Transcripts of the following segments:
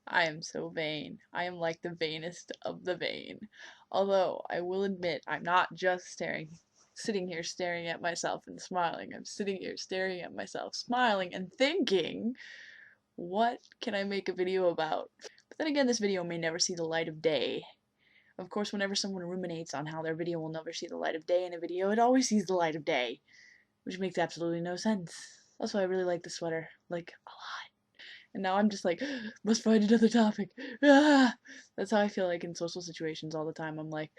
I am so vain. I am like the vainest of the vain. Although, I will admit, I'm not just sitting here staring at myself and smiling. I'm sitting here staring at myself, smiling, and thinking, what can I make a video about? But then again, this video may never see the light of day. Of course, whenever someone ruminates on how their video will never see the light of day in a video, it always sees the light of day, which makes absolutely no sense. Also, I really like the sweater, like, a lot. And now I'm just like, must find another topic. Ah! That's how I feel like in social situations all the time. I'm like,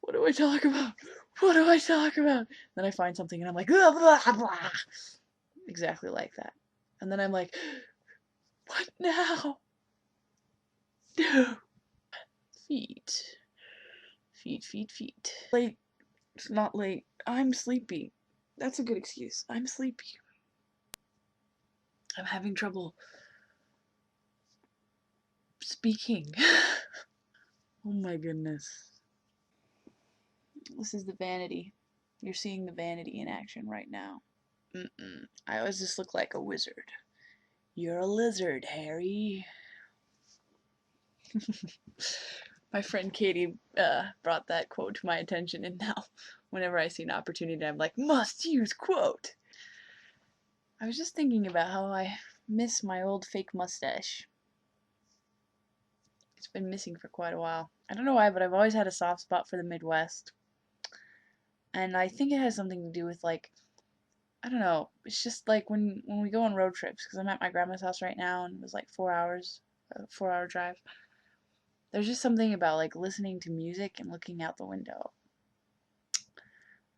what do I talk about? What do I talk about? Then I find something and I'm like, blah, blah, blah. Exactly like that. And then I'm like, what now? No. Feet. Feet, feet, feet. Late. It's not late. I'm sleepy. That's a good excuse. I'm sleepy. I'm having trouble speaking. Oh my goodness. This is the vanity. You're seeing the vanity in action right now. I always just look like a wizard. You're a lizard, Harry. My friend Katie brought that quote to my attention, and now whenever I see an opportunity, I'm like, must use quote. I was just thinking about how I miss my old fake mustache. It's been missing for quite a while. I don't know why, but I've always had a soft spot for the Midwest. And I think it has something to do with, like, I don't know, it's just like when we go on road trips, because I'm at my grandma's house right now and it was like 4 hours, a 4 hour drive. There's just something about like listening to music and looking out the window. I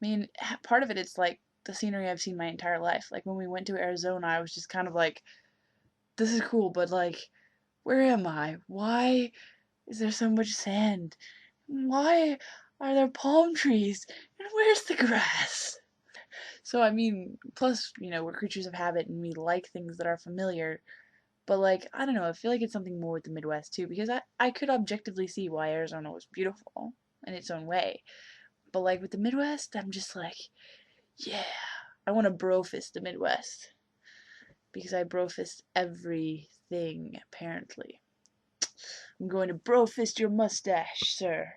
mean, part of it, it's like the scenery I've seen my entire life. Like when we went to Arizona, I was just kind of like, this is cool, but like, where am I? Why is there so much sand? Why are there palm trees? And where's the grass? So, I mean, plus, we're creatures of habit and we like things that are familiar. But, like, I don't know, I feel like it's something more with the Midwest too, because I could objectively see why Arizona was beautiful in its own way. But, like, with the Midwest, I'm just like, yeah, I want to bro fist the Midwest. Because I bro fist everything, apparently. I'm going to bro fist your mustache, sir.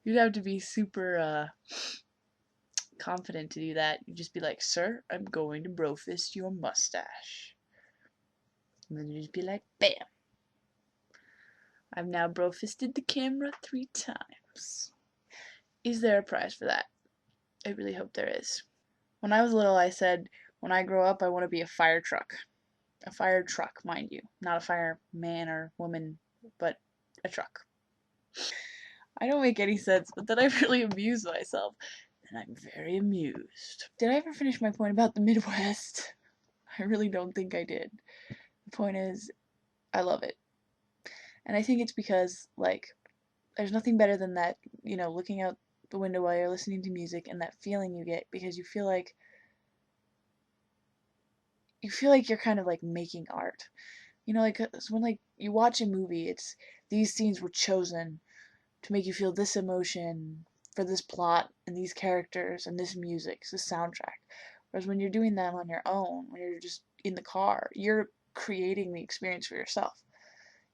You'd have to be super, confident to do that. You'd just be like, sir, I'm going to bro fist your mustache. And then you'd just be like, bam. I've now bro fisted the camera 3 times. Is there a prize for that? I really hope there is. When I was little, I said, when I grow up, I want to be a fire truck. A fire truck, mind you. Not a fireman or woman, but a truck. I don't make any sense, but then I really amuse myself. And I'm very amused. Did I ever finish my point about the Midwest? I really don't think I did. The point is, I love it. And I think it's because, like, there's nothing better than that, looking out the window while you're listening to music and that feeling you get because you feel like you're kind of like making art. Like when like you watch a movie, it's these scenes were chosen to make you feel this emotion for this plot and these characters and this music, this soundtrack. Whereas when you're doing that on your own, when you're just in the car, you're creating the experience for yourself.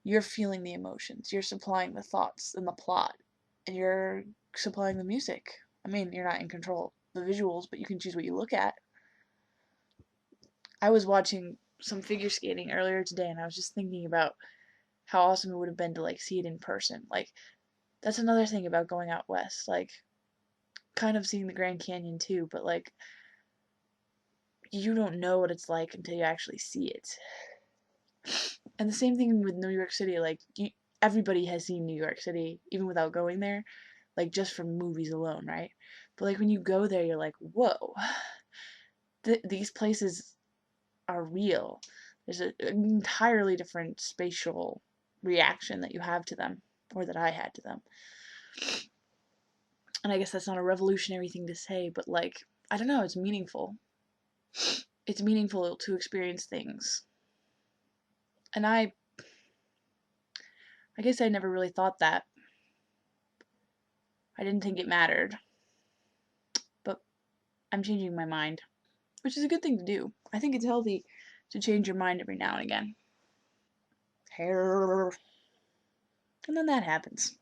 You're feeling the emotions, you're supplying the thoughts and the plot, and you're supplying the music. I mean, you're not in control of the visuals, but you can choose what you look at. I was watching some figure skating earlier today and I was just thinking about how awesome it would have been to like see it in person. Like that's another thing about going out west, like kind of seeing the Grand Canyon too, but like you don't know what it's like until you actually see it. And the same thing with New York City, like everybody has seen New York City even without going there, like just from movies alone, right? But like when you go there, you're like, whoa, these places are real. There's an entirely different spatial reaction that you have to them, or that I had to them. And I guess that's not a revolutionary thing to say, but like, I don't know, it's meaningful. It's meaningful to experience things. And I guess I never really thought that. I didn't think it mattered. But I'm changing my mind, which is a good thing to do. I think it's healthy to change your mind every now and again. And then that happens.